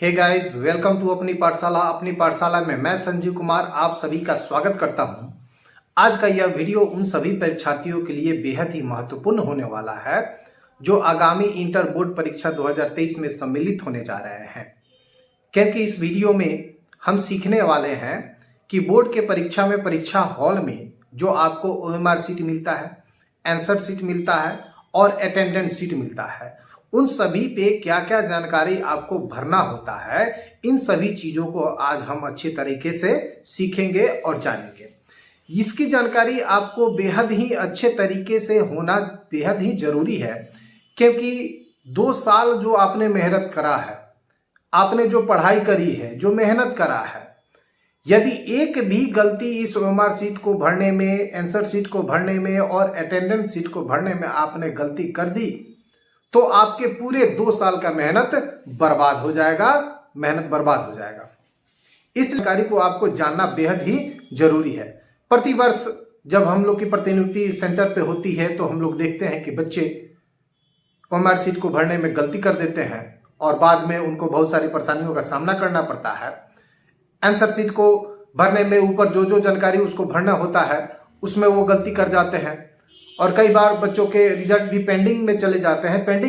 Hey guys, welcome to अपनी पाठशाला में मैं संजीव कुमार आप सभी का स्वागत करता हूं। आज का यह वीडियो उन सभी परीक्षार्थियों के लिए बेहद ही महत्वपूर्ण होने वाला है जो आगामी इंटर बोर्ड परीक्षा 2023 में सम्मिलित होने जा रहे हैं, क्योंकि इस वीडियो में हम सीखने वाले हैं कि बोर्ड के परीक्षा में परीक्षा हॉल में जो आपको OMR सीट मिलता है, आंसर सीट मिलता है और अटेंडेंस सीट मिलता है, उन सभी पे क्या क्या जानकारी आपको भरना होता है, इन सभी चीज़ों को आज हम अच्छे तरीके से सीखेंगे और जानेंगे। इसकी जानकारी आपको बेहद ही अच्छे तरीके से होना बेहद ही जरूरी है, क्योंकि 2 साल जो आपने मेहनत करा है, आपने जो पढ़ाई करी है, जो मेहनत करा है, यदि एक भी गलती इस OMR सीट को भरने में, आंसर सीट को भरने में और अटेंडेंस सीट को भरने में आपने गलती कर दी तो आपके पूरे 2 साल का मेहनत बर्बाद हो जाएगा। इस जानकारी को आपको जानना बेहद ही जरूरी है। प्रतिवर्ष जब हम लोग की प्रतिनियुक्ति सेंटर पे होती है तो हम लोग देखते हैं कि बच्चे OMR सीट को भरने में गलती कर देते हैं और बाद में उनको बहुत सारी परेशानियों का सामना करना पड़ता है। आंसर सीट को भरने में ऊपर जो जो जानकारी उसको भरना होता है उसमें वो गलती कर जाते हैं और कई बार बच्चों के रिजल्ट भी पेंडिंग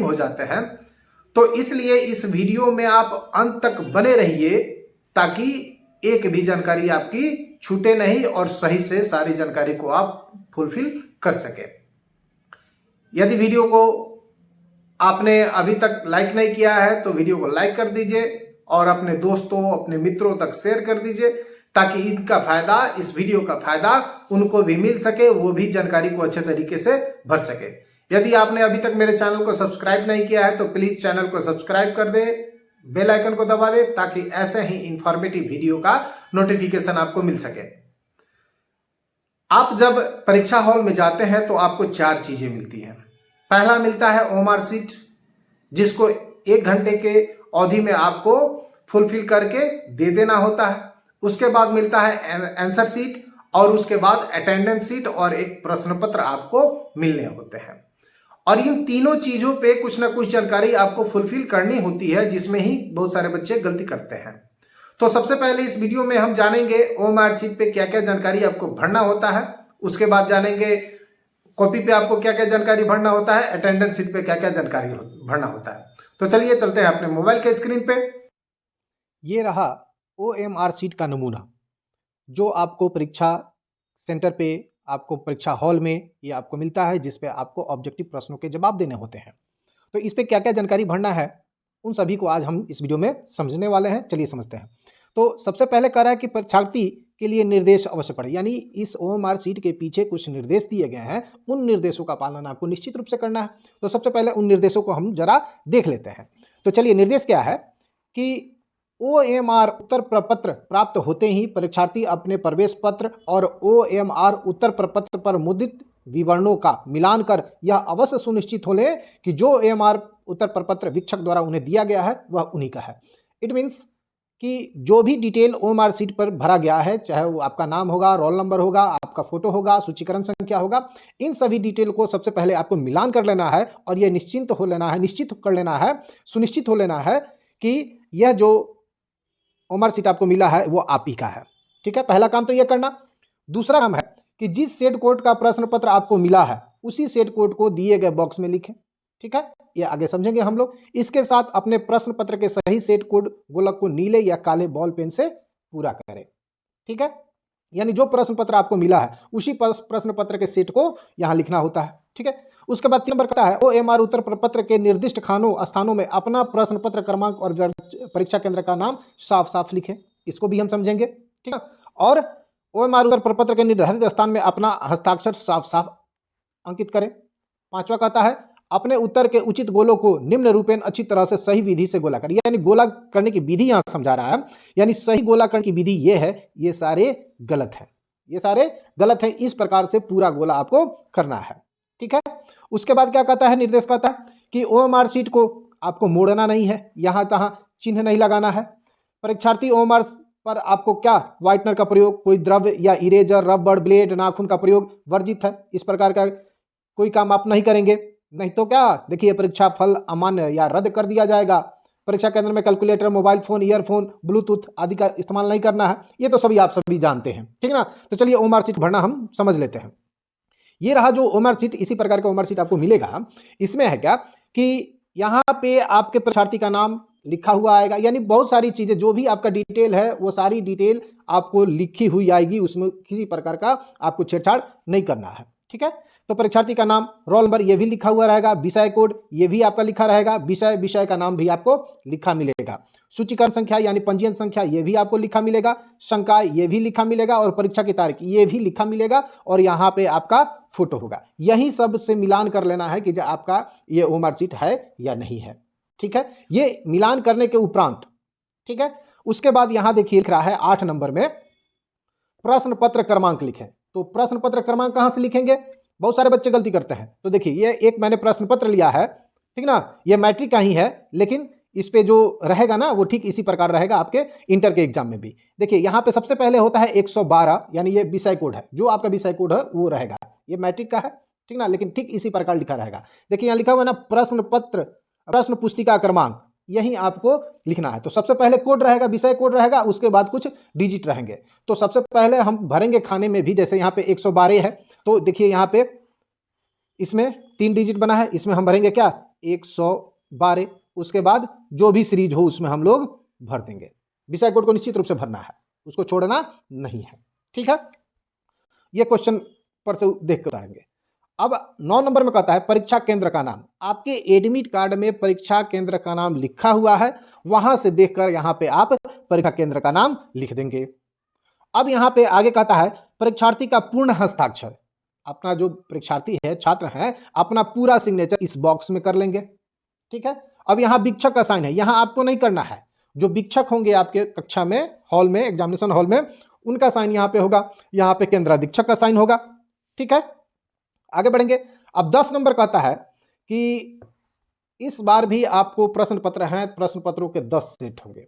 हो जाते हैं। तो इसलिए इस वीडियो में आप अंत तक बने रहिए ताकि एक भी जानकारी आपकी छूटे नहीं और सही से सारी जानकारी को आप फुलफिल कर सके। यदि वीडियो को आपने अभी तक लाइक नहीं किया है तो वीडियो को लाइक कर दीजिए और अपने दोस्तों, अपने मित्रों तक शेयर कर दीजिए ताकि इनका फायदा, इस वीडियो का फायदा उनको भी मिल सके, वो भी जानकारी को अच्छे तरीके से भर सके। यदि आपने अभी तक मेरे चैनल को सब्सक्राइब नहीं किया है तो प्लीज चैनल को सब्सक्राइब कर दे, बेल आइकन को दबा दे ताकि ऐसे ही इंफॉर्मेटिव वीडियो का नोटिफिकेशन आपको मिल सके। आप जब परीक्षा हॉल में जाते हैं तो आपको 4 चीजें मिलती हैं। पहला मिलता है OMR सीट, जिसको 1 घंटे के अवधि में आपको फुलफिल करके दे देना होता है। उसके बाद मिलता है आंसर सीट और उसके बाद अटेंडेंस सीट और एक प्रश्न पत्र आपको मिलने होते हैं। और इन तीनों चीजों पे कुछ ना कुछ जानकारी आपको फुलफिल करनी होती है, जिसमें ही बहुत सारे बच्चे गलती करते हैं। तो सबसे पहले इस वीडियो में हम जानेंगे OMR सीट पे क्या क्या जानकारी आपको भरना होता है। उसके बाद जानेंगे कॉपी पे आपको क्या क्या जानकारी भरना होता है, अटेंडेंस सीट पे क्या क्या जानकारी भरना होता है। तो चलिए चलते हैं अपने मोबाइल के स्क्रीन पे। ये रहा OMR सीट का नमूना जो आपको परीक्षा सेंटर पे, आपको परीक्षा हॉल में ये आपको मिलता है, जिस पे आपको ऑब्जेक्टिव प्रश्नों के जवाब देने होते हैं। तो इस पे क्या क्या जानकारी भरना है उन सभी को आज हम इस वीडियो में समझने वाले हैं। चलिए समझते हैं। तो सबसे पहले कह रहा है कि परीक्षार्थी के लिए निर्देश अवश्य पढ़े, यानी इस OMR सीट के पीछे कुछ निर्देश दिए गए हैं, उन निर्देशों का पालन आपको निश्चित रूप से करना है। तो सबसे पहले उन निर्देशों को हम जरा देख लेते हैं। तो चलिए, निर्देश क्या है कि OMR उत्तर प्रपत्र प्राप्त होते ही परीक्षार्थी अपने प्रवेश पत्र और OMR उत्तर प्रपत्र पर मुद्रित विवरणों का मिलान कर यह अवश्य सुनिश्चित हो ले कि जो OMR उत्तर प्रपत्र वीक्षक द्वारा उन्हें दिया गया है वह उन्हीं का है। इट मीन्स कि जो भी डिटेल OMR सीट पर भरा गया है, चाहे वो आपका नाम होगा, रोल नंबर होगा, आपका फोटो होगा, सूचीकरण संख्या होगा, इन सभी डिटेल को सबसे पहले आपको मिलान कर लेना है और यह सुनिश्चित हो लेना है कि यह जो OMR सीट आपको मिला है वो आप ही का है। ठीक है, पहला काम तो यह करना। दूसरा काम है कि जिस सेट कोड का प्रश्न पत्र आपको मिला है उसी सेट कोड को दिए गए बॉक्स में लिखें। ठीक है, ये आगे समझेंगे हम लोग। इसके साथ अपने प्रश्न पत्र के सही सेट कोड गोलक को नीले या काले बॉल पेन से पूरा करें। ठीक है, यानी जो प्रश्न पत्र आपको मिला है उसी प्रश्न पत्र के सेट को यहाँ लिखना होता है। ठीक है, उसके बाद 3 नंबर कहता है OMR उत्तर प्रपत्र के निर्दिष्ट स्थानों में अपना प्रश्न पत्र क्रमांक और परीक्षा केंद्र का नाम साफ साफ लिखें। इसको भी हम समझेंगे। ठीक है, और OMR उत्तर प्रपत्र के निर्धारित स्थान में अपना हस्ताक्षर साफ साफ अंकित करें। 5वां कहता है अपने उत्तर के उचित गोलों को निम्न रूपेण अच्छी तरह से सही विधि से गोला करें, यानी गोला करने की विधि यहाँ समझा रहा है, यानी सही गोला करने की विधि ये है, ये सारे गलत हैं, इस प्रकार से पूरा गोला आपको करना है। ठीक है, उसके बाद क्या कहता है, निर्देश कहता है कि OMR सीट को आपको मोड़ना नहीं है, यहाँ तहाँ चिन्ह नहीं लगाना है। परीक्षार्थी OMR पर आपको क्या व्हाइटनर का प्रयोग, कोई द्रव्य या इरेजर, रबड़, ब्लेड, नाखून का प्रयोग वर्जित है। इस प्रकार का कोई काम आप नहीं करेंगे, नहीं तो क्या देखिए परीक्षा फल अमान्य या रद्द कर दिया जाएगा। परीक्षा केंद्र में calculator, mobile phone, earphone, Bluetooth आदि का इस्तेमाल नहीं करना है। ये तो सभी आप सभी जानते हैं, ठीक ना। तो चलिए ओएमआर शीट भरना हम समझ लेते हैं। ये रहा जो ओएमआर शीट, इसी प्रकार का ओएमआर शीट आपको मिलेगा। इसमें है क्या कि यहाँ पे आपके परीक्षार्थी का नाम लिखा हुआ आएगा, यानी बहुत सारी चीजें जो भी आपका डिटेल है वो सारी डिटेल आपको लिखी हुई आएगी, उसमें किसी प्रकार का आपको छेड़छाड़ नहीं करना है, ठीक है। तो परीक्षार्थी का नाम, रोल नंबर ये भी लिखा हुआ रहेगा, विषय कोड ये भी आपका लिखा रहेगा, विषय का नाम भी आपको लिखा मिलेगा, सूचीकरण संख्या यानी पंजीयन संख्या ये भी आपको लिखा मिलेगा, संकाय ये भी लिखा मिलेगा और परीक्षा की तारीख ये भी लिखा मिलेगा और यहाँ पे आपका फोटो होगा। यही सब से मिलान कर लेना है कि जो आपका ये ओएमआर शीट है या नहीं है, ठीक है। ये मिलान करने के उपरांत, ठीक है, उसके बाद यहां देखिए लिख रहा है 8 नंबर में प्रश्न पत्र क्रमांक लिखें। तो प्रश्न पत्र क्रमांक कहां से लिखेंगे, बहुत सारे बच्चे गलती करते हैं। तो देखिए ये एक मैंने प्रश्न पत्र लिया है, ठीक ना, ये मैट्रिक का ही है, लेकिन इस पे जो रहेगा ना वो ठीक इसी प्रकार रहेगा आपके इंटर के एग्जाम में भी। देखिए यहाँ पे सबसे पहले होता है 112, यानी ये विषय कोड है, जो आपका विषय कोड है वो रहेगा, ये मैट्रिक का है, ठीक ना, लेकिन ठीक इसी प्रकार लिखा रहेगा। देखिए यहाँ लिखा हुआ है ना प्रश्न पत्र, प्रश्न पुस्तिका क्रमांक, यही आपको लिखना है। तो सबसे पहले कोड रहेगा, विषय कोड रहेगा, उसके बाद कुछ डिजिट रहेंगे। तो सबसे पहले हम भरेंगे खाने में भी, जैसे यहाँ पे 112 है, तो देखिए यहाँ पे इसमें 3 डिजिट बना है, इसमें हम भरेंगे क्या 112, उसके बाद जो भी सीरीज हो उसमें हम लोग भर देंगे। विषय कोड को निश्चित रूप से भरना है, उसको छोड़ना नहीं है, ठीक है। ये क्वेश्चन पर से देख कर उतारेंगे। अब 9 नंबर में कहता है परीक्षा केंद्र का नाम, आपके एडमिट कार्ड में परीक्षा केंद्र का नाम लिखा हुआ है, वहां से देखकर यहां पे आप परीक्षा केंद्र का नाम लिख देंगे। अब यहां पे आगे कहता है परीक्षार्थी का पूर्ण हस्ताक्षर, अपना जो परीक्षार्थी है, छात्र है, अपना पूरा सिग्नेचर इस बॉक्स में कर लेंगे, ठीक है। अब यहां वीक्षक का साइन है, यहां आपको नहीं करना है, जो वीक्षक होंगे आपके कक्षा में, हॉल में, एग्जामिनेशन हॉल में, उनका साइन यहां पे होगा, यहां पे केंद्राधीक्षक का साइन होगा, ठीक है। आगे बढ़ेंगे। अब 10 नंबर कहता है कि इस बार भी आपको प्रश्न पत्र हैं, प्रश्न पत्रों के 10 सेट होंगे,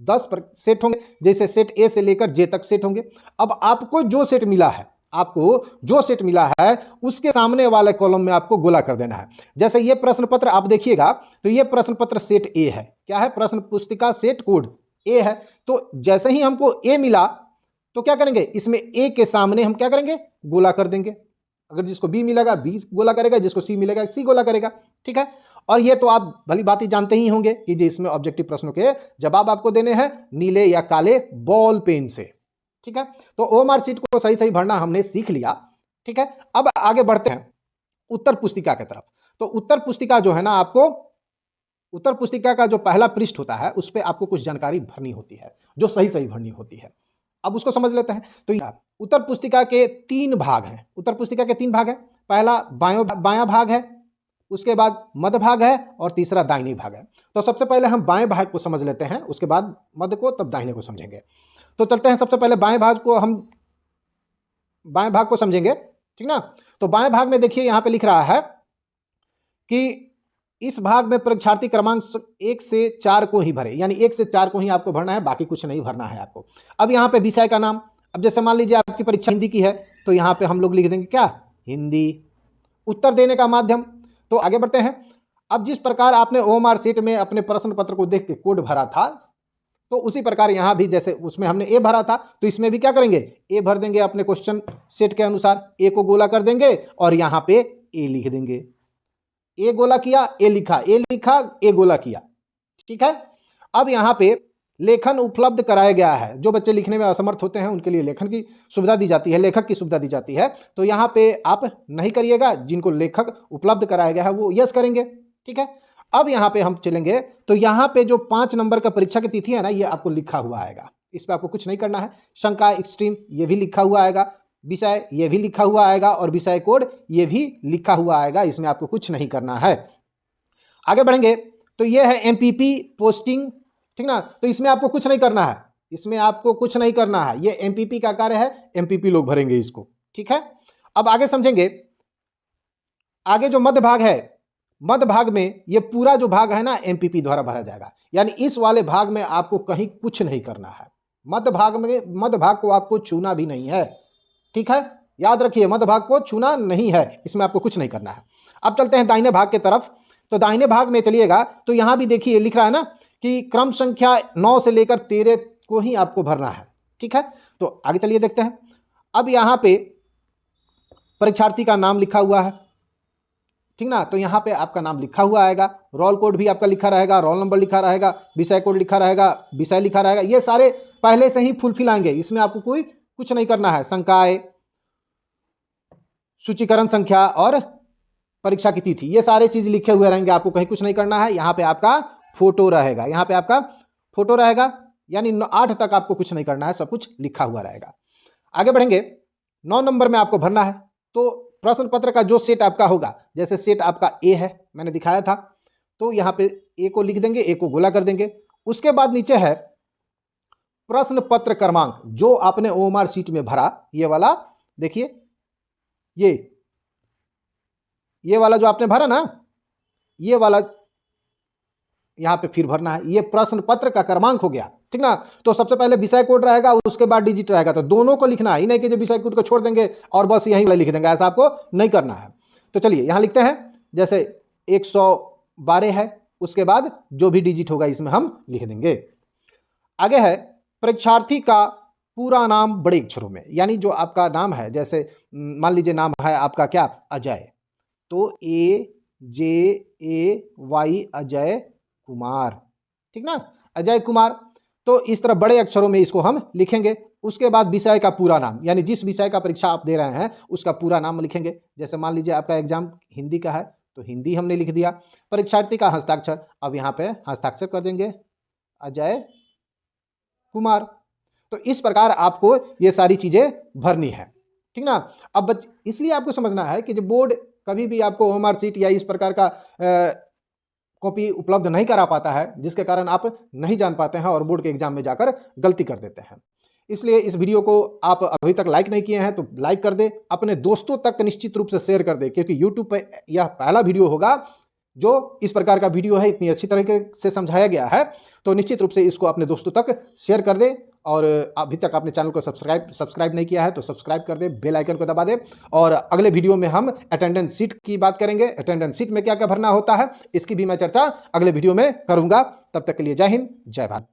10 सेट होंगे, जैसे सेट ए से लेकर जे तक सेट होंगे। अब आपको जो सेट मिला है, आपको जो सेट मिला है उसके सामने वाले कॉलम में आपको गोला कर देना है। जैसे ये प्रश्न पत्र आप देखिएगा तो ये प्रश्न पत्र सेट ए है, क्या है, प्रश्न पुस्तिका सेट कोड ए है। तो जैसे ही हमको ए मिला तो क्या करेंगे, इसमें ए के सामने हम क्या करेंगे, गोला कर देंगे। अगर जिसको बी मिलेगा बी गोला करेगा, जिसको सी मिलेगा सी गोला करेगा, ठीक है। और ये तो आप भली बात ही जानते ही होंगे कि जी इसमें ऑब्जेक्टिव प्रश्नों के जवाब आपको देने हैं नीले या काले बॉल पेन से, ठीक है। तो ओएमआर शीट को सही सही भरना हमने सीख लिया, ठीक है। अब आगे बढ़ते हैं उत्तर पुस्तिका की तरफ। तो उत्तर पुस्तिका जो है ना, आपको उत्तर पुस्तिका का जो पहला पृष्ठ होता है उस पर आपको कुछ जानकारी भरनी होती है, जो सही सही भरनी होती है। अब उसको समझ लेते हैं। तो उत्तर पुस्तिका के 3 भाग हैं, उत्तर पुस्तिका के 3 भाग हैं। पहला बायां भाग है, उसके बाद मध्य भाग है और तीसरा दाहिनी भाग है। तो सबसे पहले हम बाएं भाग को समझ लेते हैं, उसके बाद मध्य को, तब दाहिने को समझेंगे। तो चलते हैं, सबसे पहले बाएं भाग को समझेंगे, ठीक ना। तो बाएं भाग में देखिए यहां पे लिख रहा है कि इस भाग में परीक्षार्थी क्रमांक 1 से 4 को ही भरे, यानी 1 से 4 को ही आपको भरना है, बाकी कुछ नहीं भरना है आपको। अब यहाँ पे विषय का नाम, अब जैसे मान लीजिए आपकी परीक्षा हिंदी की है तो यहाँ पे हम लोग लिख देंगे क्या, हिंदी। उत्तर देने का माध्यम, तो आगे बढ़ते हैं। अब जिस प्रकार आपने ओएमआर शीट में अपने प्रश्न पत्र को देख के कोड भरा था, तो उसी प्रकार यहाँ भी जैसे उसमें हमने ए भरा था तो इसमें भी क्या करेंगे, ए भर देंगे अपने क्वेश्चन सेट के अनुसार, ए को गोला कर देंगे और यहाँ पे ए लिख देंगे। ए गोला किया, ए लिखा, ए लिखा, ए गोला किया, ठीक है। अब यहाँ पे लेखन उपलब्ध कराया गया है, जो बच्चे लिखने में असमर्थ होते हैं उनके लिए लेखन की सुविधा दी जाती है, लेखक की सुविधा दी जाती है। तो यहाँ पे आप नहीं करिएगा, जिनको लेखक उपलब्ध कराया गया है वो यस करेंगे, ठीक है। अब यहाँ पे हम चलेंगे तो यहाँ पे जो 5 नंबर का परीक्षा की तिथि है ना, ये आपको लिखा हुआ आएगा, इस पर आपको कुछ नहीं करना है। शंका एक्सट्रीम ये भी लिखा हुआ आएगा, विषय ये भी लिखा हुआ आएगा और विषय कोड ये भी लिखा हुआ आएगा, इसमें आपको कुछ नहीं करना है। आगे बढ़ेंगे तो ये है एमपीपी पोस्टिंग, ठीक ना। तो इसमें आपको कुछ नहीं करना है, इसमें आपको कुछ नहीं करना है, ये एमपीपी का कार्य है, एमपीपी लोग भरेंगे इसको, ठीक है। अब आगे समझेंगे। आगे जो मध्य भाग है, मध्य भाग में ये पूरा जो भाग है ना एमपीपी द्वारा भरा जाएगा, यानी इस वाले भाग में आपको कहीं कुछ नहीं करना है। मध्य भाग में, मध्य भाग को आपको छूना भी नहीं है, ठीक है, याद रखिए मध्य भाग को छूना नहीं है, इसमें आपको कुछ नहीं करना है। अब चलते हैं दाहिने भाग की तरफ। तो दाहिने भाग में चलिएगा तो यहां भी देखिए लिख रहा है ना कि क्रम संख्या 9 से लेकर 13 को ही आपको भरना है। ठीक है, तो आगे चलिए देखते हैं। अब यहाँ पे परीक्षार्थी का नाम लिखा हुआ है, ठीक ना, तो यहाँ पे आपका नाम लिखा हुआ आएगा, रोल कोड भी आपका लिखा रहेगा, रोल नंबर लिखा रहेगा, विषय कोड लिखा रहेगा, विषय लिखा रहेगा, ये सारे पहले से ही फुलफिल आएंगे, इसमें आपको कोई कुछ नहीं करना है। संकाय, सूचीकरण संख्या और परीक्षा की तिथि, ये सारे चीज लिखे हुए रहेंगे, आपको कहीं कुछ नहीं करना है। यहाँ पे आपका फोटो रहेगा, यहाँ पे आपका फोटो रहेगा, यानी 8 तक आपको कुछ नहीं करना है, सब कुछ लिखा हुआ रहेगा। आगे बढ़ेंगे, 9 नंबर में आपको भरना है। तो प्रश्न पत्र का जो सेट आपका होगा, जैसे सेट आपका ए है, मैंने दिखाया था, तो यहाँ पे ए को लिख देंगे, ए को गोला कर देंगे। उसके बाद नीचे है प्रश्न पत्र क्रमांक, जो आपने ओएमआर शीट में भरा, ये वाला देखिए, ये वाला जो आपने भरा ना, ये वाला यहाँ पे फिर भरना है। ये प्रश्न पत्र का क्रमांक हो गया, ठीक ना। तो सबसे पहले विषय कोड रहेगा, उसके बाद डिजिट रहेगा, तो दोनों को लिखना है, ही नहीं कि जो विषय कोड को छोड़ देंगे और बस यहीं लिख देंगे, ऐसा आपको नहीं करना है। तो चलिए यहाँ लिखते हैं, जैसे 112 है, उसके बाद जो भी डिजिट होगा इसमें हम लिख देंगे। आगे है परीक्षार्थी का पूरा नाम बड़े अक्षरों में, यानी जो आपका नाम है, जैसे मान लीजिए नाम है आपका क्या, अजय, तो AJAY अजय कुमार, ठीक ना, अजय कुमार। तो इस तरह बड़े अक्षरों में इसको हम लिखेंगे। उसके बाद विषय का पूरा नाम, यानी जिस विषय का परीक्षा आप दे रहे हैं उसका पूरा नाम लिखेंगे। जैसे मान लीजिए आपका एग्जाम हिंदी का है, तो हिंदी हमने लिख दिया। परीक्षार्थी का हस्ताक्षर, अब यहाँ पे हस्ताक्षर कर देंगे अजय कुमार। तो इस प्रकार आपको ये सारी चीजें भरनी है, ठीक ना। अब इसलिए आपको समझना है कि जो बोर्ड कभी भी आपको ओएमआर शीट या इस प्रकार का कॉपी उपलब्ध नहीं करा पाता है, जिसके कारण आप नहीं जान पाते हैं और बोर्ड के एग्जाम में जाकर गलती कर देते हैं। इसलिए इस वीडियो को आप अभी तक लाइक नहीं किए हैं तो लाइक कर दे, अपने दोस्तों तक निश्चित रूप से शेयर कर दे, क्योंकि यूट्यूब पे यह पहला वीडियो होगा जो इस प्रकार का वीडियो है, इतनी अच्छी तरीके से समझाया गया है, तो निश्चित रूप से इसको अपने दोस्तों तक शेयर कर दे। और अभी तक आपने चैनल को सब्सक्राइब नहीं किया है तो सब्सक्राइब कर दे, बेल आइकन को दबा दे। और अगले वीडियो में हम अटेंडेंस शीट की बात करेंगे, अटेंडेंस शीट में क्या क्या भरना होता है इसकी भी मैं चर्चा अगले वीडियो में करूंगा। तब तक के लिए जय हिंद, जय भारत।